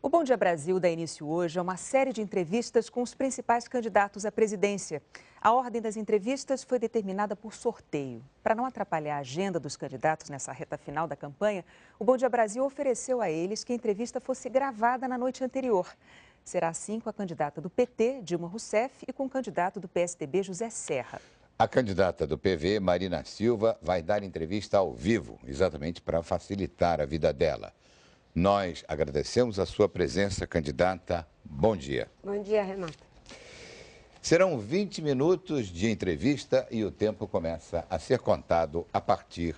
O Bom Dia Brasil dá início hoje a uma série de entrevistas com os principais candidatos à presidência. A ordem das entrevistas foi determinada por sorteio. Para não atrapalhar a agenda dos candidatos nessa reta final da campanha, o Bom Dia Brasil ofereceu a eles que a entrevista fosse gravada na noite anterior. Será assim com a candidata do PT, Dilma Rousseff, e com o candidato do PSDB, José Serra. A candidata do PV, Marina Silva, vai dar entrevista ao vivo, exatamente para facilitar a vida dela. Nós agradecemos a sua presença, candidata. Bom dia. Bom dia, Renata. Serão 20 minutos de entrevista e o tempo começa a ser contado a partir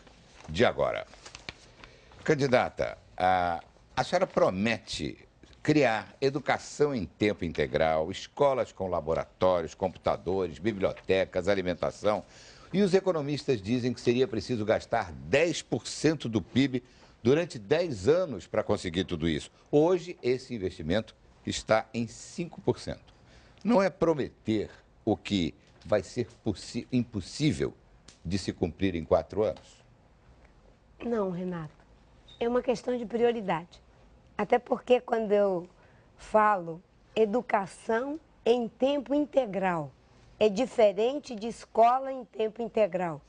de agora. Candidata, a senhora promete criar educação em tempo integral, escolas com laboratórios, computadores, bibliotecas, alimentação. E os economistas dizem que seria preciso gastar 10% do PIB durante 10 anos para conseguir tudo isso. Hoje, esse investimento está em 5%. Não é prometer o que vai ser impossível de se cumprir em 4 anos? Não, Renato. É uma questão de prioridade. Até porque quando eu falo educação em tempo integral, é diferente de escola em tempo integral.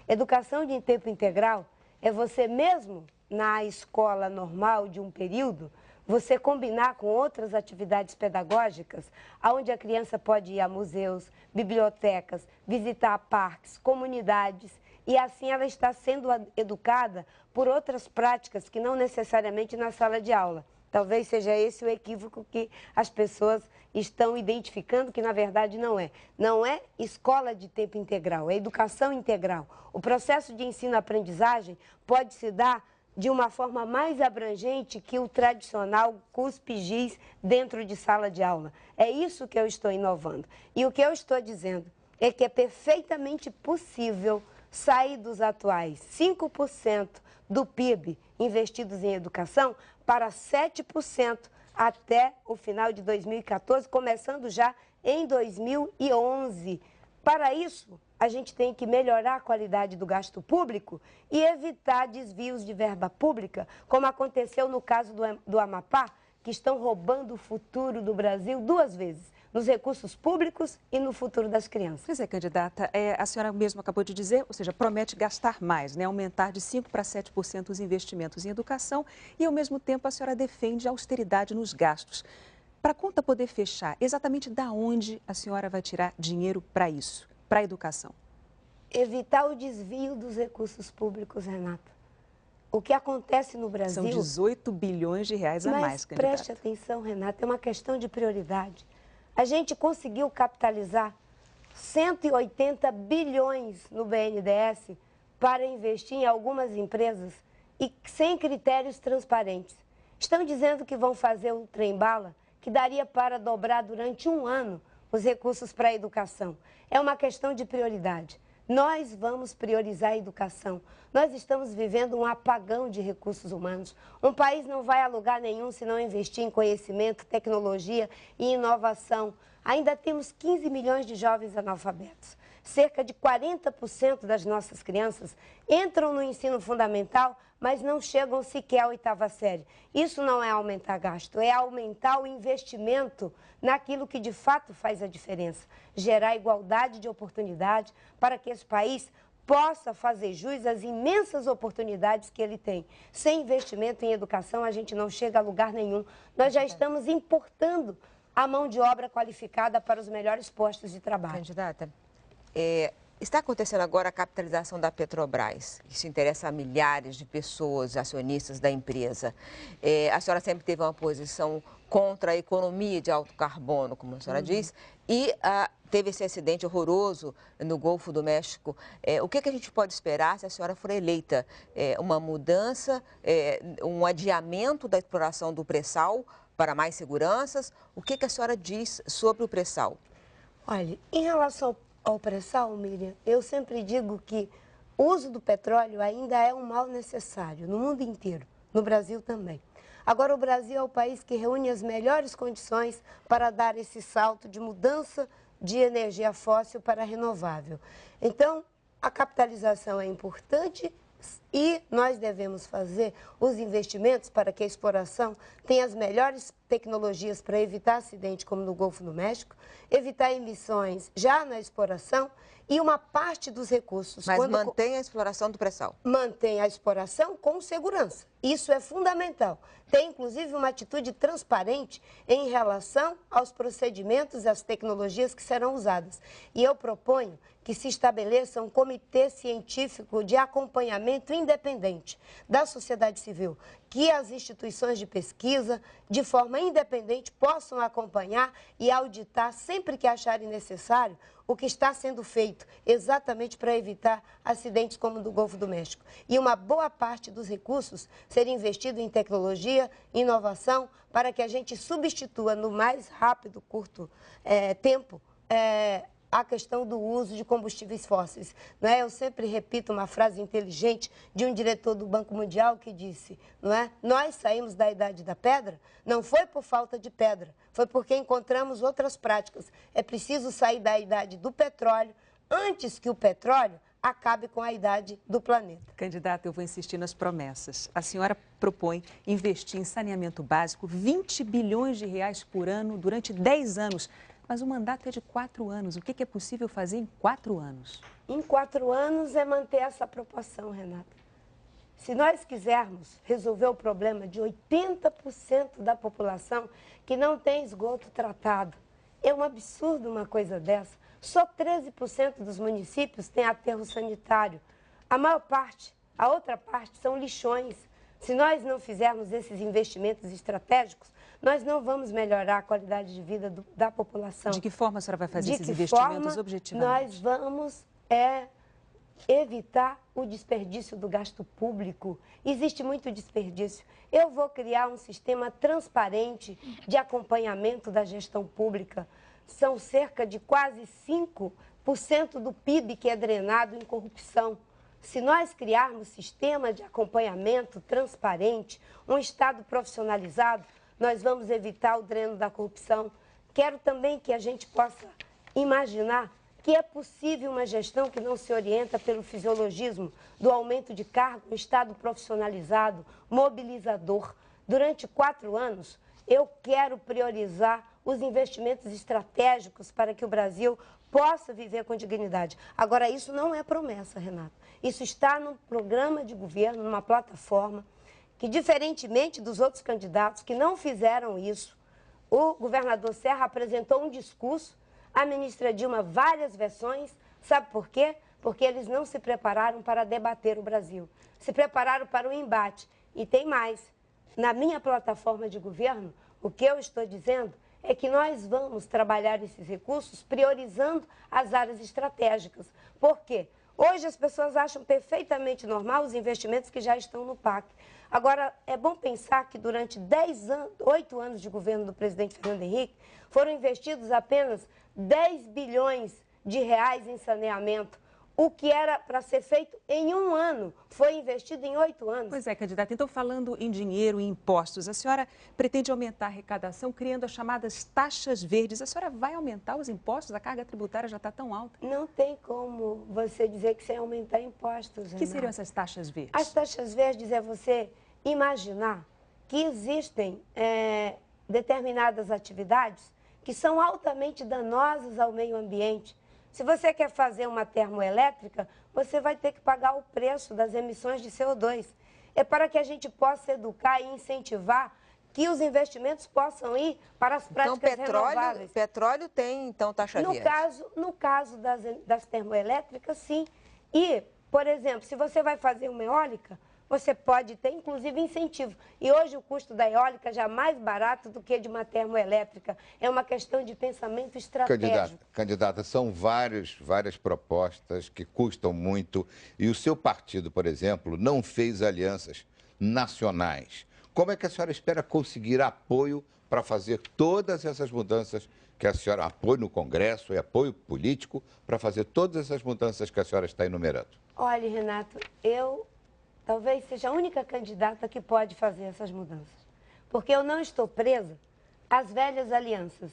Educação de tempo integral é você mesmo na escola normal de um período, você combinar com outras atividades pedagógicas, onde a criança pode ir a museus, bibliotecas, visitar parques, comunidades, e assim ela está sendo educada por outras práticas que não necessariamente na sala de aula. Talvez seja esse o equívoco que as pessoas estão identificando, que na verdade não é. Não é escola de tempo integral, é educação integral. O processo de ensino-aprendizagem pode se dar de uma forma mais abrangente que o tradicional cuspe-giz dentro de sala de aula. É isso que eu estou inovando. E o que eu estou dizendo é que é perfeitamente possível sair dos atuais 5% do PIB investidos em educação para 7% até o final de 2014, começando já em 2011. Para isso, a gente tem que melhorar a qualidade do gasto público e evitar desvios de verba pública, como aconteceu no caso do Amapá, que estão roubando o futuro do Brasil 2 vezes, nos recursos públicos e no futuro das crianças. Pois é, candidata, a senhora mesmo acabou de dizer, ou seja, promete gastar mais, né? Aumentar de 5% para 7% os investimentos em educação e, ao mesmo tempo, a senhora defende a austeridade nos gastos. Para a conta poder fechar, exatamente da onde a senhora vai tirar dinheiro para isso, para a educação? Evitar o desvio dos recursos públicos, Renata. O que acontece no Brasil... São 18 bilhões de reais a mais, candidata. Mas preste atenção, Renata, é uma questão de prioridade. A gente conseguiu capitalizar 180 bilhões no BNDES para investir em algumas empresas e sem critérios transparentes. Estão dizendo que vão fazer um trem-bala que daria para dobrar durante 1 ano os recursos para a educação. É uma questão de prioridade. Nós vamos priorizar a educação. Nós estamos vivendo um apagão de recursos humanos. Um país não vai a lugar nenhum se não investir em conhecimento, tecnologia e inovação. Ainda temos 15 milhões de jovens analfabetos. Cerca de 40% das nossas crianças entram no ensino fundamental, mas não chegam sequer à 8ª série. Isso não é aumentar gasto, é aumentar o investimento naquilo que de fato faz a diferença. Gerar igualdade de oportunidade para que esse país possa fazer jus às imensas oportunidades que ele tem. Sem investimento em educação, a gente não chega a lugar nenhum. Nós já estamos importando a mão de obra qualificada para os melhores postos de trabalho. Candidata, está acontecendo agora a capitalização da Petrobras. Isso interessa a milhares de pessoas, acionistas da empresa. A senhora sempre teve uma posição contra a economia de alto carbono, como a senhora diz, e teve esse acidente horroroso no Golfo do México. O que a gente pode esperar se a senhora for eleita? Uma mudança, um adiamento da exploração do pré-sal para mais seguranças? O que a senhora diz sobre o pré-sal? Olha, em relação ao pré-sal, Miriam, eu sempre digo que o uso do petróleo ainda é um mal necessário no mundo inteiro, no Brasil também. Agora, o Brasil é o país que reúne as melhores condições para dar esse salto de mudança de energia fóssil para renovável. Então, a capitalização é importante e nós devemos fazer os investimentos para que a exploração tenha as melhores tecnologias para evitar acidente, como no Golfo do México, evitar emissões já na exploração e uma parte dos recursos. Mas mantém a exploração do pré-sal. Mantém a exploração com segurança. Isso é fundamental. Tem, inclusive, uma atitude transparente em relação aos procedimentos e às tecnologias que serão usadas. E eu proponho que se estabeleça um comitê científico de acompanhamento independente da sociedade civil, que as instituições de pesquisa, de forma independente, possam acompanhar e auditar sempre que acharem necessário o que está sendo feito, exatamente para evitar acidentes como o do Golfo do México. E uma boa parte dos recursos seria investido em tecnologia, inovação, para que a gente substitua no mais rápido, curto tempo, a questão do uso de combustíveis fósseis. Não é? Eu sempre repito uma frase inteligente de um diretor do Banco Mundial que disse, não é? Nós saímos da idade da pedra, não foi por falta de pedra, foi porque encontramos outras práticas. É preciso sair da idade do petróleo antes que o petróleo acabe com a idade do planeta. Candidata, eu vou insistir nas promessas. A senhora propõe investir em saneamento básico 20 bilhões de reais por ano durante 10 anos. Mas o mandato é de 4 anos. O que é possível fazer em 4 anos? Em 4 anos é manter essa proporção, Renata. Se nós quisermos resolver o problema de 80% da população que não tem esgoto tratado, é um absurdo uma coisa dessa. Só 13% dos municípios têm aterro sanitário. A maior parte, a outra parte, são lixões. Se nós não fizermos esses investimentos estratégicos, nós não vamos melhorar a qualidade de vida da população. De que forma a senhora vai fazer esses investimentos objetivamente? Nós vamos evitar o desperdício do gasto público. Existe muito desperdício. Eu vou criar um sistema transparente de acompanhamento da gestão pública. São cerca de quase 5% do PIB que é drenado em corrupção. Se nós criarmos sistema de acompanhamento transparente, um Estado profissionalizado, nós vamos evitar o dreno da corrupção. Quero também que a gente possa imaginar que é possível uma gestão que não se orienta pelo fisiologismo do aumento de cargo, um Estado profissionalizado, mobilizador. Durante 4 anos, eu quero priorizar os investimentos estratégicos para que o Brasil possa viver com dignidade. Agora, isso não é promessa, Renato. Isso está no programa de governo, numa plataforma, que, diferentemente dos outros candidatos que não fizeram isso, o governador Serra apresentou um discurso, a ministra Dilma várias versões. Sabe por quê? Porque eles não se prepararam para debater o Brasil. Se prepararam para o embate. E tem mais. Na minha plataforma de governo, o que eu estou dizendo é que nós vamos trabalhar esses recursos priorizando as áreas estratégicas. Por quê? Hoje as pessoas acham perfeitamente normal os investimentos que já estão no PAC. Agora, é bom pensar que durante 8 anos de governo do presidente Fernando Henrique, foram investidos apenas 10 bilhões de reais em saneamento. O que era para ser feito em 1 ano foi investido em 8 anos. Pois é, candidata. Então, falando em dinheiro e impostos, a senhora pretende aumentar a arrecadação criando as chamadas taxas verdes. A senhora vai aumentar os impostos? A carga tributária já está tão alta. Não tem como você dizer que sem aumentar impostos, O que seriam essas taxas verdes? As taxas verdes é você imaginar que existem determinadas atividades que são altamente danosas ao meio ambiente. Se você quer fazer uma termoelétrica, você vai ter que pagar o preço das emissões de CO2. É para que a gente possa educar e incentivar que os investimentos possam ir para as práticas renováveis. Petróleo tem, então, taxa verde? No caso das termoelétricas, sim. E, por exemplo, se você vai fazer uma eólica, você pode ter, inclusive, incentivo. E hoje o custo da eólica já é mais barato do que de uma termoelétrica. É uma questão de pensamento estratégico. Candidata, são várias propostas que custam muito. E o seu partido, por exemplo, não fez alianças nacionais. Como é que a senhora espera conseguir apoio para fazer todas essas mudanças que a senhora... Apoio no Congresso e apoio político para fazer todas essas mudanças que a senhora está enumerando? Olha, Renato, eu... talvez seja a única candidata que pode fazer essas mudanças. Porque eu não estou presa às velhas alianças,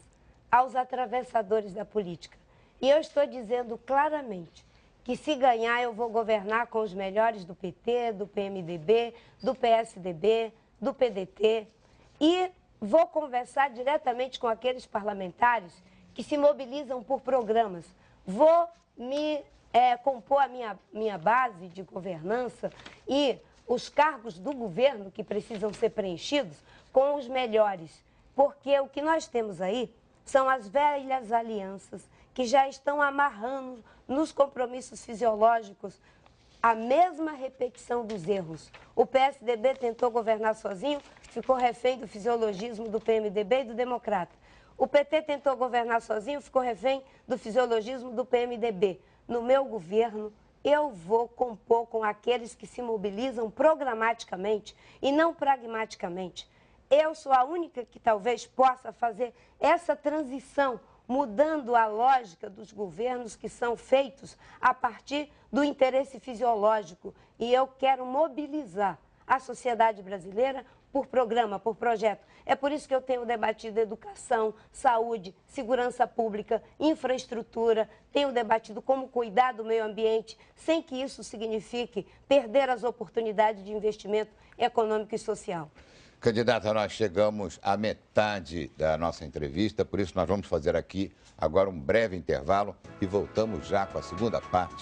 aos atravessadores da política. E eu estou dizendo claramente que se ganhar eu vou governar com os melhores do PT, do PMDB, do PSDB, do PDT. E vou conversar diretamente com aqueles parlamentares que se mobilizam por programas. Vou compor a minha base de governança e os cargos do governo que precisam ser preenchidos com os melhores. Porque o que nós temos aí são as velhas alianças que já estão amarrando nos compromissos fisiológicos a mesma repetição dos erros. O PSDB tentou governar sozinho, ficou refém do fisiologismo do PMDB e do Democrata. O PT tentou governar sozinho, ficou refém do fisiologismo do PMDB. No meu governo, eu vou compor com aqueles que se mobilizam programaticamente e não pragmaticamente. Eu sou a única que talvez possa fazer essa transição, mudando a lógica dos governos que são feitos a partir do interesse fisiológico. E eu quero mobilizar a sociedade brasileira por programa, por projeto. É por isso que eu tenho debatido educação, saúde, segurança pública, infraestrutura, tenho debatido como cuidar do meio ambiente, sem que isso signifique perder as oportunidades de investimento econômico e social. Candidata, nós chegamos à metade da nossa entrevista, por isso nós vamos fazer aqui agora um breve intervalo e voltamos já com a segunda parte